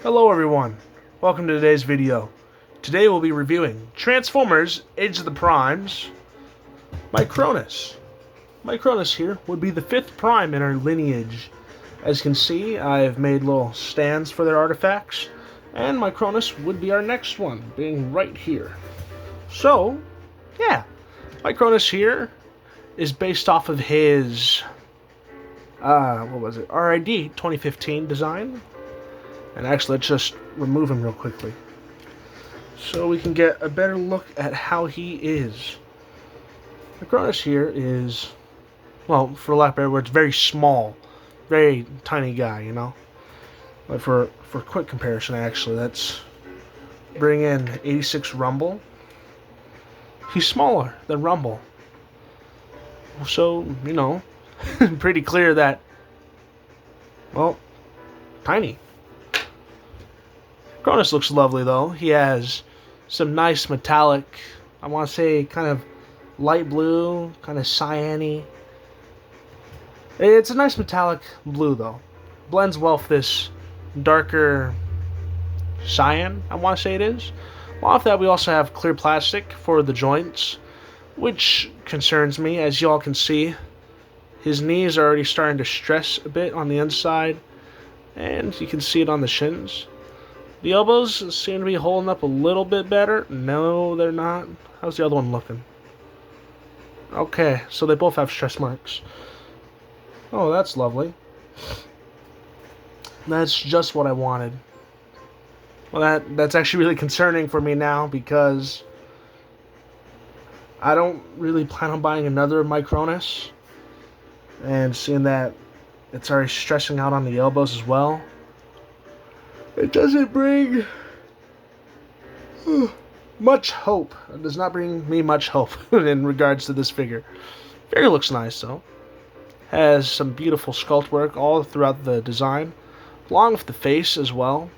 Hello everyone, welcome to today's video. Today we'll be reviewing Transformers Age of the Primes, Micronus. Micronus here would be the 5th prime in our lineage. As you can see, I've made little stands for their artifacts, and Micronus would be our next one, being right here. So, yeah, Micronus here is based off of his, RID 2015 design. And actually, let's just remove him real quickly so we can get a better look at how he is. Micronus here is, well, for lack of better words, very small, very tiny guy, you know. But for quick comparison, actually, let's bring in 86 Rumble. He's smaller than Rumble, so you know, pretty clear that, well, tiny. Micronus looks lovely though. He has some nice metallic, I want to say kind of light blue, kind of cyan-y. It's a nice metallic blue though. Blends well with this darker cyan, I want to say it is. Along with that, we also have clear plastic for the joints, which concerns me. As you all can see, his knees are already starting to stress a bit on the inside, and you can see it on the shins. The elbows seem to be holding up a little bit better. No, they're not. How's the other one looking? Okay, so they both have stress marks. Oh, that's lovely. That's just what I wanted. Well, that's actually really concerning for me now, because I don't really plan on buying another Micronus. And seeing that it's already stressing out on the elbows as well, it doesn't bring much hope. It does not bring me much hope in regards to this figure. Figure looks nice though. Has some beautiful sculpt work all throughout the design, along with the face as well.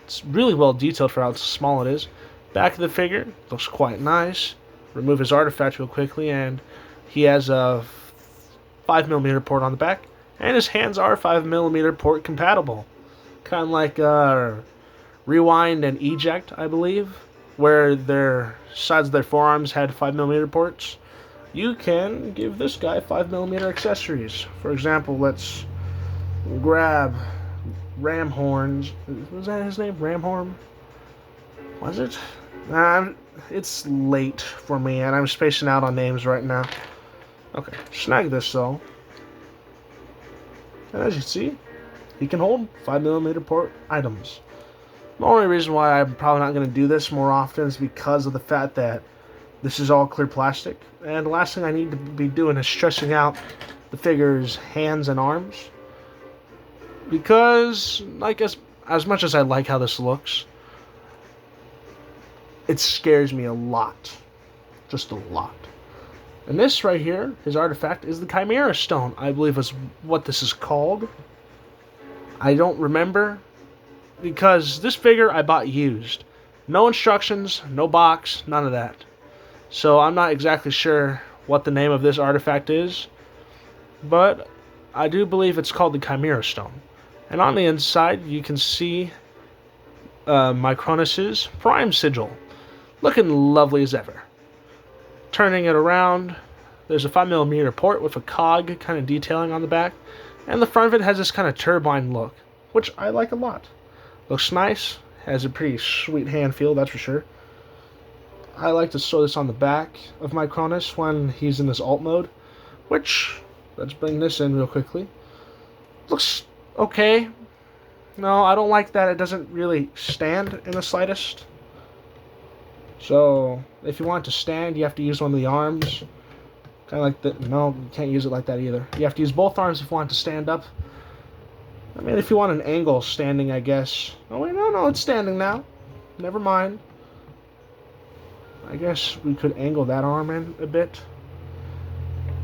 It's really well detailed for how small it is. Back of the figure looks quite nice. Remove his artifact real quickly, and he has a 5mm port on the back, and his hands are 5mm port compatible. Kind of like Rewind and Eject, I believe, where their sides of their forearms had 5mm ports. You can give this guy 5mm accessories. For example, let's grab Ramhorn's. Was that his name? Ramhorn? Was it? It's late for me, and I'm spacing out on names right now. Okay, snag this though. And as you see, he can hold 5mm port items. The only reason why I'm probably not going to do this more often is because of the fact that this is all clear plastic. And the last thing I need to be doing is stressing out the figure's hands and arms. Because, like, as much as I like how this looks, it scares me a lot. Just a lot. And this right here, his artifact, is the Chimera Stone, I believe is what this is called. I don't remember, because this figure I bought used. No instructions, no box, none of that. So I'm not exactly sure what the name of this artifact is, but I do believe it's called the Chimera Stone. And on the inside, you can see Micronus's Prime Sigil, looking lovely as ever. Turning it around, there's a 5mm port with a cog kind of detailing on the back. And the front of it has this kind of turbine look, which I like a lot. Looks nice, has a pretty sweet hand feel, that's for sure. I like to show this on the back of Micronus when he's in this alt mode, which, let's bring this in real quickly. Looks okay. No, I don't like that it doesn't really stand in the slightest. So, if you want it to stand, you have to use one of the arms. Kind of like that. No, you can't use it like that either. You have to use both arms if you want it to stand up. I mean, if you want an angle standing, I guess. Oh, wait, no, it's standing now. Never mind. I guess we could angle that arm in a bit.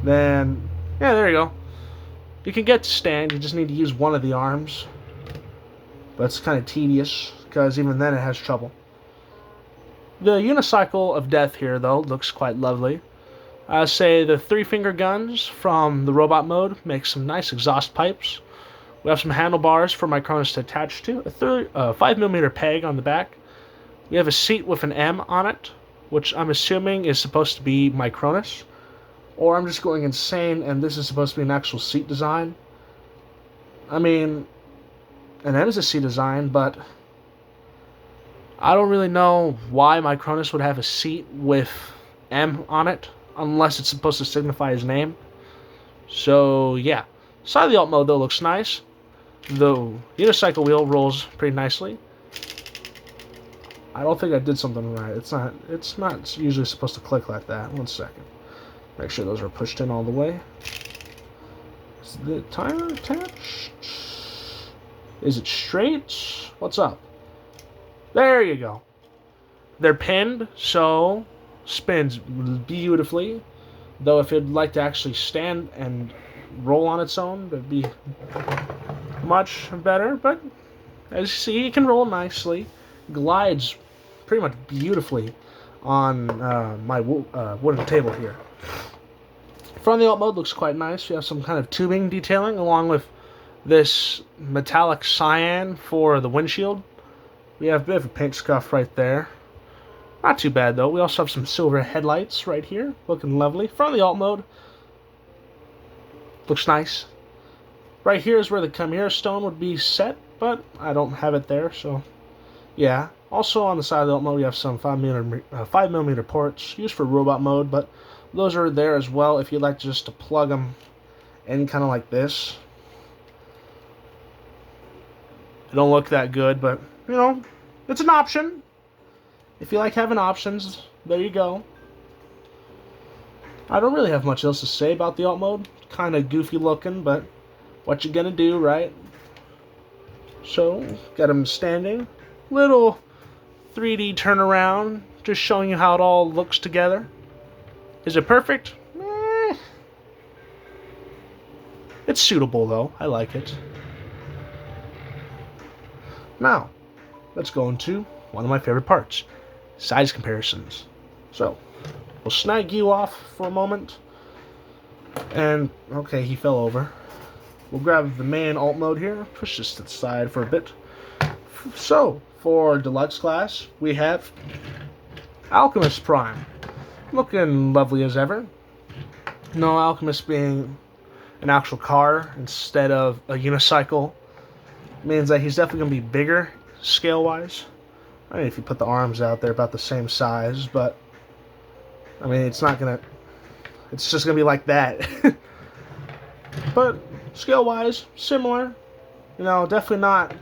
Then, yeah, there you go. You can get to stand, you just need to use one of the arms. But it's kind of tedious, because even then it has trouble. The unicycle of death here, though, looks quite lovely. Say the 3-finger guns from the robot mode make some nice exhaust pipes, We have some handlebars for Micronus to attach to, a 5mm peg on the back. We have a seat with an M on it, which I'm assuming is supposed to be Micronus. Or I'm just going insane and this is supposed to be an actual seat design. I mean, an M is a seat design, but I don't really know why Micronus would have a seat with M on it, unless it's supposed to signify his name. So, yeah. Side of the alt mode, though, looks nice. The unicycle wheel rolls pretty nicely. I don't think I did something right. It's not usually supposed to click like that. One second. Make sure those are pushed in all the way. Is the tire attached? Is it straight? What's up? There you go. They're pinned, so spins beautifully. Though if you'd like to actually stand and roll on its own, that'd be much better. But as you see, it can roll nicely. Glides pretty much beautifully on my wooden table here. Front of the alt mode looks quite nice. We have some kind of tubing detailing along with this metallic cyan for the windshield. We have a bit of a paint scuff right there. Not too bad though. We also have some silver headlights right here, looking lovely. Front of the alt mode looks nice. Right here is where the Chimera stone would be set, but I don't have it there, so yeah. Also on the side of the alt mode we have some 5mm ports used for robot mode, but those are there as well if you'd like just to plug them in kind of like this. They don't look that good, but you know, it's an option. If you like having options, there you go. I don't really have much else to say about the alt mode. Kind of goofy looking, but what you gonna do, right? So, got him standing. Little 3D turnaround, just showing you how it all looks together. Is it perfect? It's suitable though. I like it. Now, let's go into one of my favorite parts, size comparisons. So, we'll snag you off for a moment. And, okay, he fell over. We'll grab the main alt mode here, push this to the side for a bit. So, for Deluxe class, we have Alchemist Prime. Looking lovely as ever. No, Alchemist being an actual car instead of a unicycle means that he's definitely going to be bigger scale-wise. I mean, if you put the arms out, they're about the same size, but I mean, it's just going to be like that. But scale-wise, similar. You know, definitely not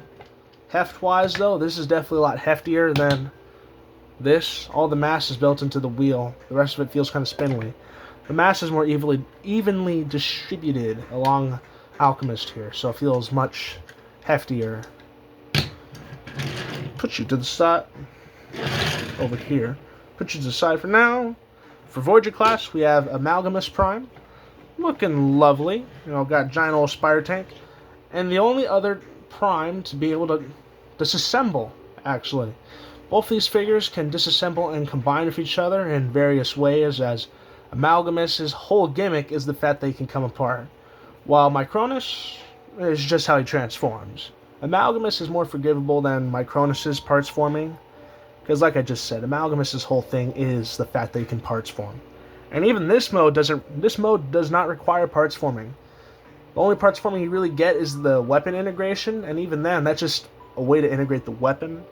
heft-wise, though. This is definitely a lot heftier than this. All the mass is built into the wheel. The rest of it feels kind of spindly. The mass is more evenly distributed along Alchemist here, so it feels much heftier. Put you to the side over here. Put you to the side for now. For Voyager class, we have Amalgamous Prime. Looking lovely. You know, got giant old spider tank. And the only other Prime to be able to disassemble, actually. Both these figures can disassemble and combine with each other in various ways, as Amalgamous' whole gimmick is the fact that they can come apart, while Micronus is just how he transforms. Amalgamous is more forgivable than Micronus' parts forming, because like I just said, Amalgamous' whole thing is the fact that he can parts form. And even this mode does not require parts forming. The only parts forming you really get is the weapon integration, and even then, that's just a way to integrate the weapon.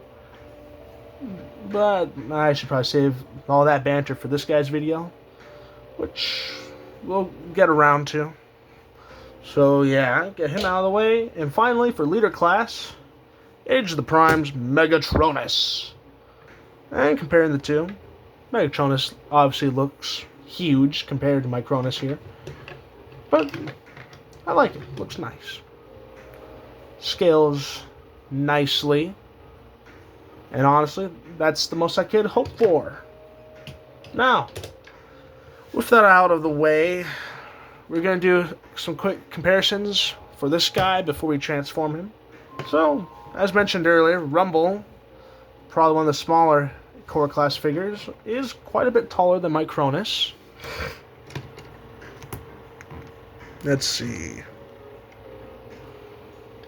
But I should probably save all that banter for this guy's video, which we'll get around to. So yeah, get him out of the way. And finally, for leader class, Age of the Primes, Micronus. And comparing the two, Micronus obviously looks huge compared to Micronus here. But I like it. Looks nice. Scales nicely. And honestly, that's the most I could hope for. Now, with that out of the way, we're going to do some quick comparisons for this guy before we transform him. So, as mentioned earlier, Rumble, probably one of the smaller core class figures, is quite a bit taller than Micronus. Let's see.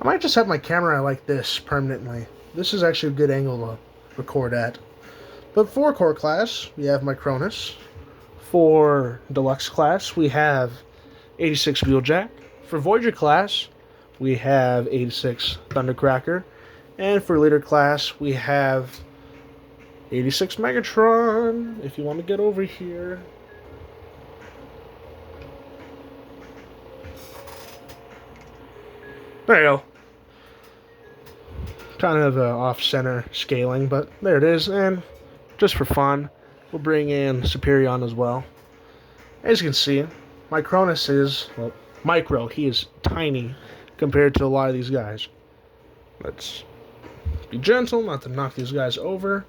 I might just have my camera like this permanently. This is actually a good angle to record at. But for core class, we have Micronus. For deluxe class, we have 86 Wheeljack. For Voyager class, we have 86 Thundercracker. And for leader class, we have 86 Megatron. If you want to get over here. There you go. Kind of off-center scaling, but there it is. And just for fun, we'll bring in Superion as well. As you can see, Micronus is, well, micro. He is tiny compared to a lot of these guys. Let's be gentle, not to knock these guys over.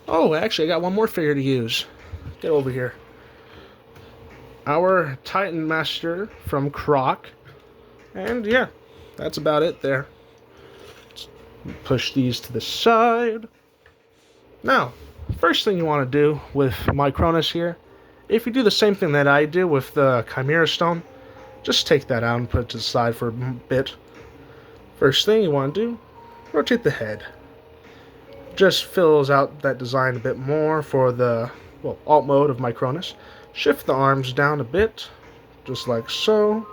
Oh, actually, I got one more figure to use. Get over here. Our Titan Master from Croc. And yeah, that's about it there. Let's push these to the side. Now, first thing you want to do with Micronus here, if you do the same thing that I do with the Chimera Stone, just take that out and put it to the side for a bit. First thing you want to do, rotate the head. Just fills out that design a bit more for the, well, alt mode of Micronus. Shift the arms down a bit, just like so.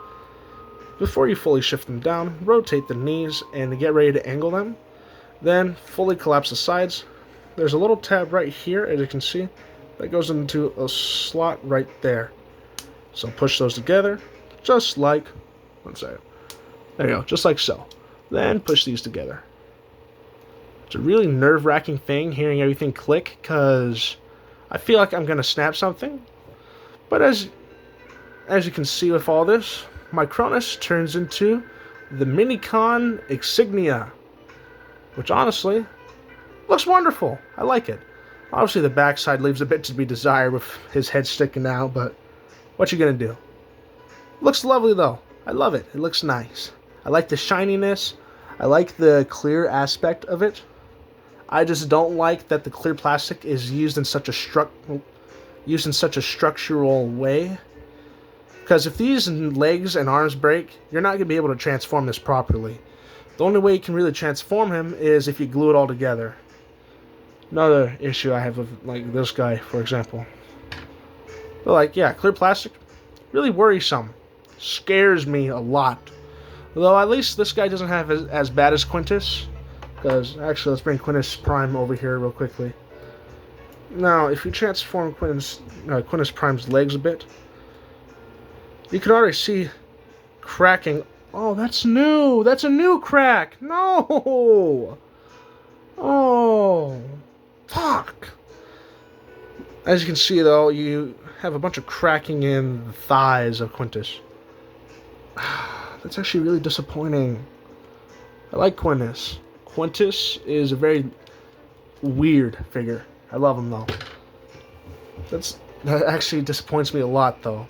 Before you fully shift them down, rotate the knees and get ready to angle them. Then fully collapse the sides. There's a little tab right here, as you can see, that goes into a slot right there. So push those together, just like, one second. There you go, just like so. Then push these together. It's a really nerve-wracking thing hearing everything click, because I feel like I'm going to snap something. But as you can see with all this, Micronus turns into the Minicon Insignia, which honestly looks wonderful. I like it. Obviously the backside leaves a bit to be desired with his head sticking out, but what you gonna do? Looks lovely though. I love it. It looks nice. I like the shininess. I like the clear aspect of it. I just don't like that the clear plastic is used in such a structural way. Because if these legs and arms break, you're not going to be able to transform this properly. The only way you can really transform him is if you glue it all together. Another issue I have with like this guy, for example. But like, yeah, clear plastic, really worrisome. Scares me a lot. Though at least this guy doesn't have as bad as Quintus. Because, actually, let's bring Quintus Prime over here real quickly. Now, if you transform Quintus Prime's legs a bit, you can already see cracking. Oh, that's new! That's a new crack! No! Oh, fuck! As you can see, though, you have a bunch of cracking in the thighs of Quintus. That's actually really disappointing. I like Quintus. Quintus is a very weird figure. I love him, though. That actually disappoints me a lot, though.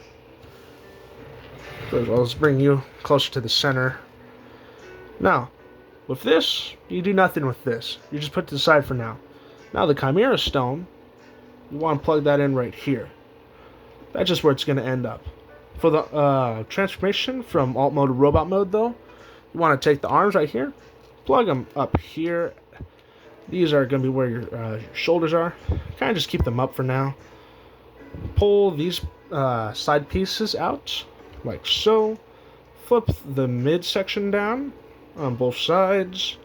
Well, let's bring you closer to the center. Now, with this, you do nothing with this. You just put it to the side for now. Now, the Chimera Stone, you want to plug that in right here. That's just where it's going to end up. For the transformation from alt mode to robot mode, though, you want to take the arms right here, plug them up here. These are going to be where your shoulders are. Kind of just keep them up for now. Pull these side pieces out, like so. Flip the midsection down on both sides.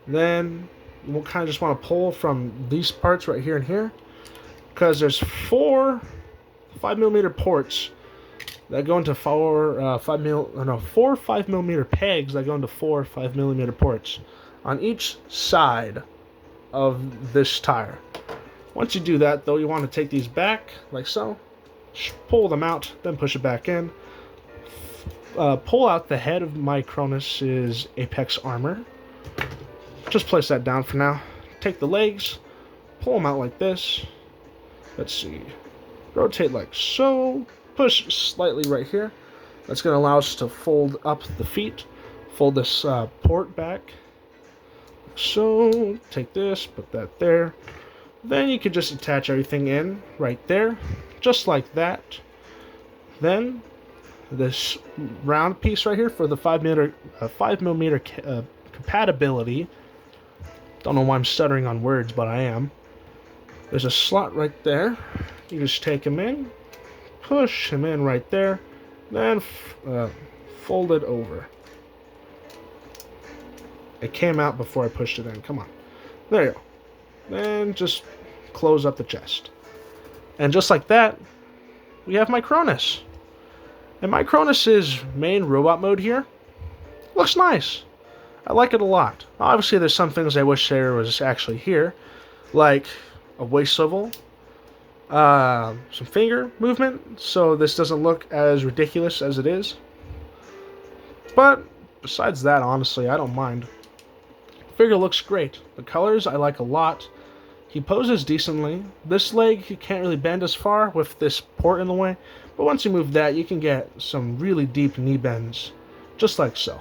Then we'll kind of just want to pull from these parts right here and here, because there's four 5mm ports that go into four 5mm pegs that go into four 5mm ports on each side of this tire. Once you do that, though, you want to take these back like so, pull them out, then push it back in. Pull out the head of Micronus's Apex armor. Just place that down for now. Take the legs, pull them out like this. Let's see. Rotate like so. Push slightly right here. That's going to allow us to fold up the feet. Fold this port back. So, take this, put that there. Then you can just attach everything in right there. Just like that. Then, this round piece right here for the 5 millimeter compatibility. Don't know why I'm stuttering on words, but I am. There's a slot right there. You just take him in, push him in right there, then fold it over. It came out before I pushed it in. Come on. There you go. Then just close up the chest. And just like that, we have Micronus. And Micronus' main robot mode here looks nice. I like it a lot. Obviously, there's some things I wish there was actually here, like a waist swivel, some finger movement, so this doesn't look as ridiculous as it is. But besides that, honestly, I don't mind. Figure looks great. The colors I like a lot. He poses decently. This leg he can't really bend as far with this port in the way, but once you move that, you can get some really deep knee bends, just like so.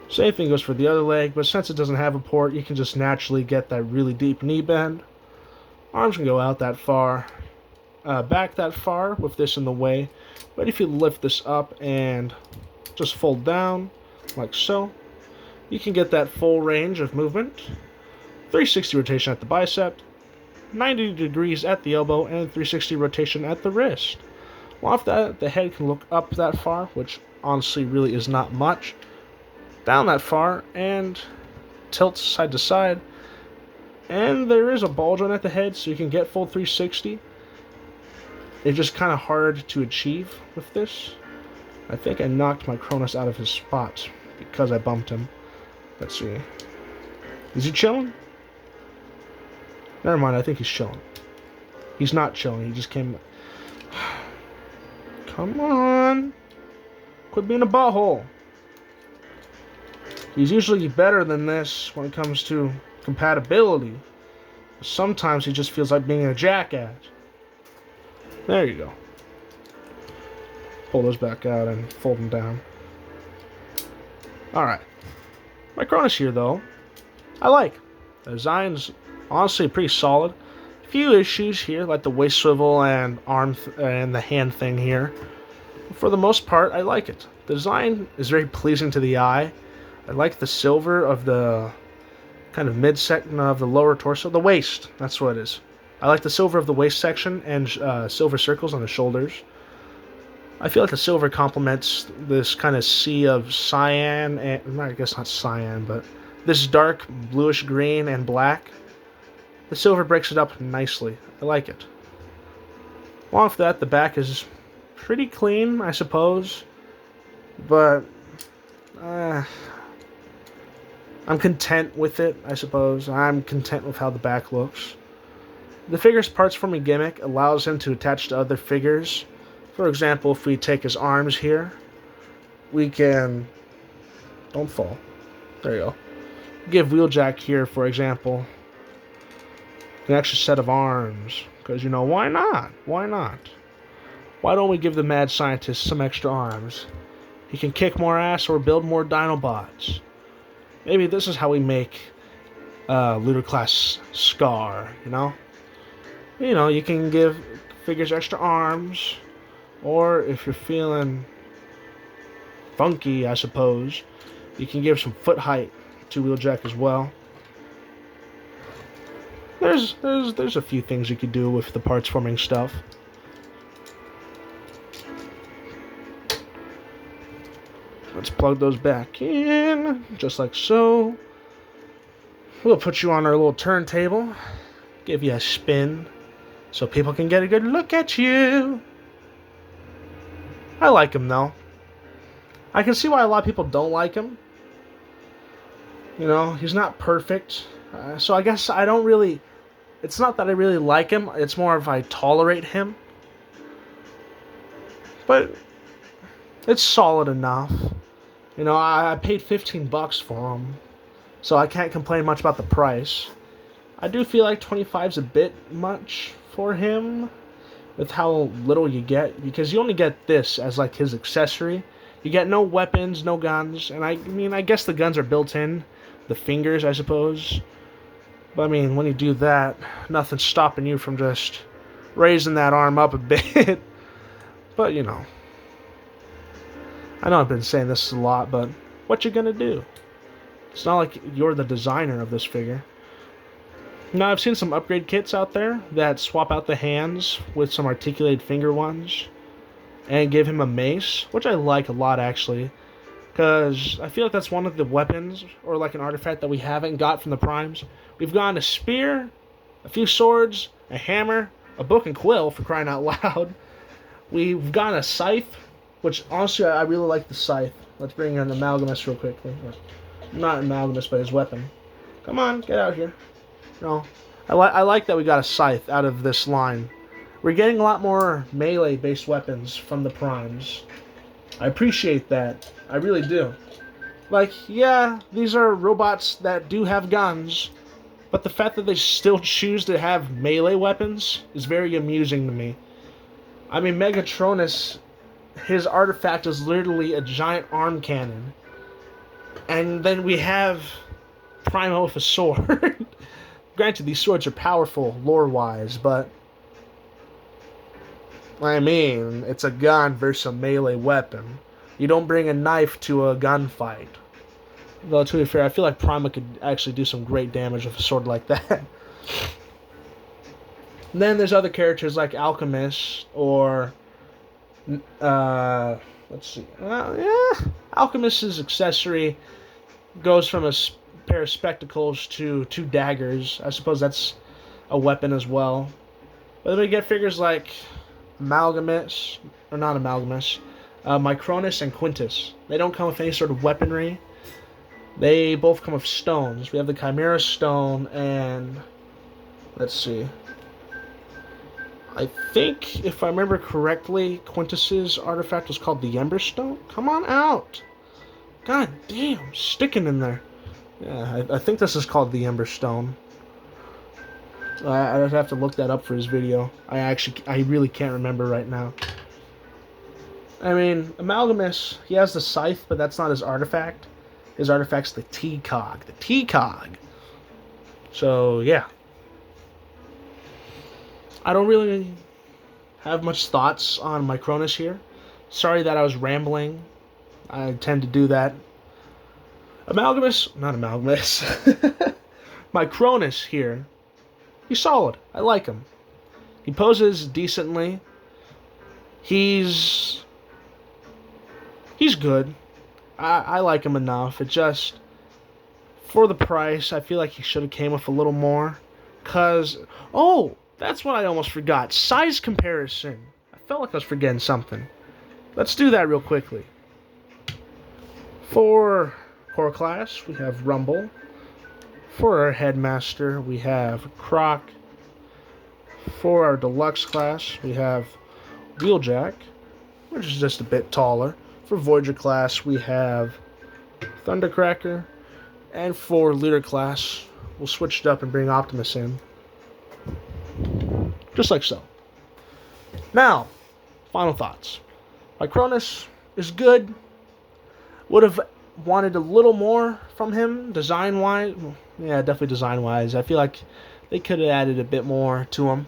Same thing goes for the other leg, but since it doesn't have a port, you can just naturally get that really deep knee bend. Arms can go out that far, back that far with this in the way, but if you lift this up and just fold down, like so, you can get that full range of movement. 360 rotation at the bicep, 90 degrees at the elbow, and 360 rotation at the wrist. Well, off that, the head can look up that far, which honestly really is not much, down that far, and tilt side to side. And there is a ball joint at the head, so you can get full 360. It's just kind of hard to achieve with this. I think I knocked Micronus out of his spot because I bumped him. Let's see. Is he chilling? Never mind, I think he's chilling. He's not chilling, he just came... Come on! Quit being a butthole! He's usually better than this when it comes to compatibility. Sometimes he just feels like being a jackass. There you go. Pull those back out and fold them down. Alright. Micronus here, though, I like. The design's honestly pretty solid. A few issues here, like the waist swivel and arm and the hand thing here. For the most part, I like it. The design is very pleasing to the eye. I like the silver of the kind of midsection of the lower torso. The waist, that's what it is. I like the silver of the waist section and silver circles on the shoulders. I feel like the silver complements this kind of sea of cyan, and I guess not cyan, but this dark bluish green and black. The silver breaks it up nicely. I like it. Along with that, the back is pretty clean, I suppose, but I'm content with it, I suppose. I'm content with how the back looks. The figure's parts forming gimmick allows him to attach to other figures. For example, if we take his arms here, we can... Don't fall. There you go. Give Wheeljack here, for example, an extra set of arms. Because, you know, why not? Why not? Why don't we give the mad scientist some extra arms? He can kick more ass or build more Dinobots. Maybe this is how we make Looter Class Scar, you know? You know, you can give figures extra arms, or if you're feeling funky, I suppose, you can give some foot height to Wheeljack as well. There's a few things you could do with the parts forming stuff. Let's plug those back in, just like so. We'll put you on our little turntable, give you a spin, so people can get a good look at you. I like him, though. I can see why a lot of people don't like him. You know, he's not perfect. So I guess I don't really... It's not that I really like him. It's more of I tolerate him. But it's solid enough. You know, I paid $15 for him. So I can't complain much about the price. I do feel like 25's a bit much for him, with how little you get, because you only get this as like his accessory. You get no weapons, no guns, and I mean, I guess the guns are built in, the fingers, I suppose. But I mean, when you do that, nothing's stopping you from just raising that arm up a bit. But you know, I know I've been saying this a lot, but what you gonna do? It's not like you're the designer of this figure. Now, I've seen some upgrade kits out there that swap out the hands with some articulated finger ones and give him a mace, which I like a lot actually, because I feel like that's one of the weapons or like an artifact that we haven't got from the primes. We've gotten a spear, a few swords, a hammer, a book and quill for crying out loud. We've gotten a scythe, which honestly I really like the scythe. Let's bring in Amalgamus real quickly. Not Amalgamus, but his weapon. Come on, get out here. No, I like that we got a scythe out of this line. We're getting a lot more melee-based weapons from the primes. I appreciate that. I really do. Like, yeah, these are robots that do have guns, but the fact that they still choose to have melee weapons is very amusing to me. I mean, Micronus, his artifact is literally a giant arm cannon. And then we have Primo with a sword. Granted, these swords are powerful lore-wise, but I mean, it's a gun versus a melee weapon. You don't bring a knife to a gunfight. Though, to be fair, I feel like Prima could actually do some great damage with a sword like that. And then there's other characters like Alchemist or... let's see. Alchemist's accessory goes from a pair of spectacles to 2 daggers. I suppose that's a weapon as well. But then we get figures like Amalgamus, or not Amalgamus, Micronus and Quintus. They don't come with any sort of weaponry. They both come with stones. We have the Chimera Stone and... let's see. I think, if I remember correctly, Quintus's artifact was called the Ember Stone. Come on out! God damn, sticking in there. Yeah, I think this is called the Ember Stone. I'd have to look that up for his video. I really can't remember right now. I mean, Amalgamus, he has the scythe, but that's not his artifact. His artifact's the T-Cog. The T-Cog! So, yeah. I don't really have much thoughts on Micronus here. Sorry that I was rambling. I tend to do that. Amalgamus, not Amalgamus. Micronus here. He's solid. I like him. He poses decently. He's good. I like him enough. It just, for the price, I feel like he should have came with a little more. Cause, oh, that's what I almost forgot. Size comparison. I felt like I was forgetting something. Let's do that real quickly. For core class, we have Rumble. For our headmaster, we have Croc. For our deluxe class, we have Wheeljack, which is just a bit taller. For Voyager class, we have Thundercracker. And for Leader class, we'll switch it up and bring Optimus in. Just like so. Now, final thoughts. Micronus is good. Would have wanted a little more from him, design-wise. Yeah, definitely design-wise. I feel like they could have added a bit more to him.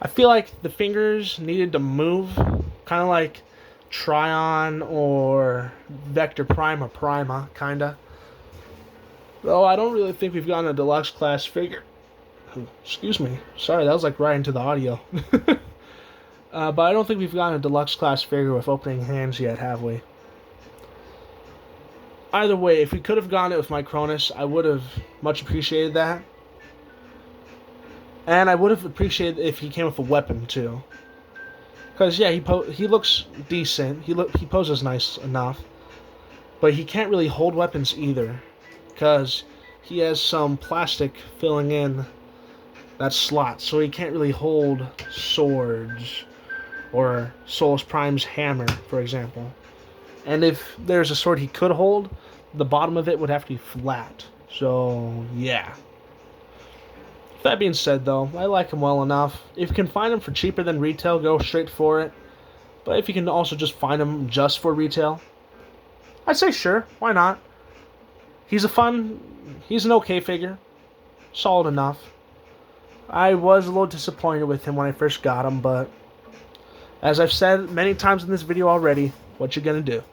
I feel like the fingers needed to move, kind of like Tryon or Vector Prime or Prima, kinda. Though I don't really think we've gotten a deluxe class figure. Excuse me. Sorry, that was like right into the audio. But I don't think we've gotten a deluxe class figure with opening hands yet, have we? Either way, if we could have gotten it with Micronus, I would have much appreciated that. And I would have appreciated if he came with a weapon, too. Because, yeah, he looks decent. He poses nice enough. But he can't really hold weapons either. Because he has some plastic filling in that slot. So he can't really hold swords. Or Solus Prime's hammer, for example. And if there's a sword he could hold, the bottom of it would have to be flat. So, yeah. That being said, though, I like him well enough. If you can find him for cheaper than retail, go straight for it. But if you can also just find him just for retail, I'd say sure, why not? He's an okay figure. Solid enough. I was a little disappointed with him when I first got him, but as I've said many times in this video already, what you gonna do?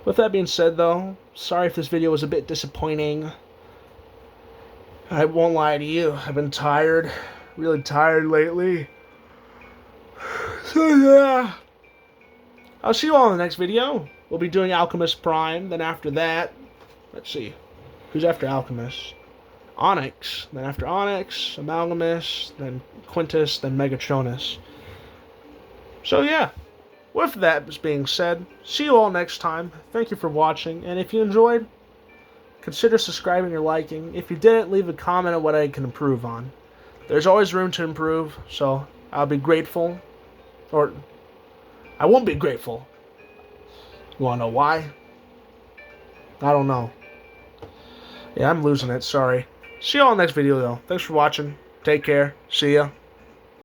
With that being said, though, sorry if this video was a bit disappointing. I won't lie to you, I've been tired, really tired lately. So yeah, I'll see you all in the next video. We'll be doing Alchemist Prime, then after that, let's see, who's after Alchemist? Onyx, then after Onyx, Amalgamus, then Quintus, then Micronus. So yeah, with that being said, see you all next time. Thank you for watching, and if you enjoyed, consider subscribing or liking. If you didn't, leave a comment on what I can improve on. There's always room to improve, so I'll be grateful. Or, I won't be grateful. You wanna know why? I don't know. Yeah, I'm losing it, sorry. See you all next video, though. Thanks for watching. Take care. See ya.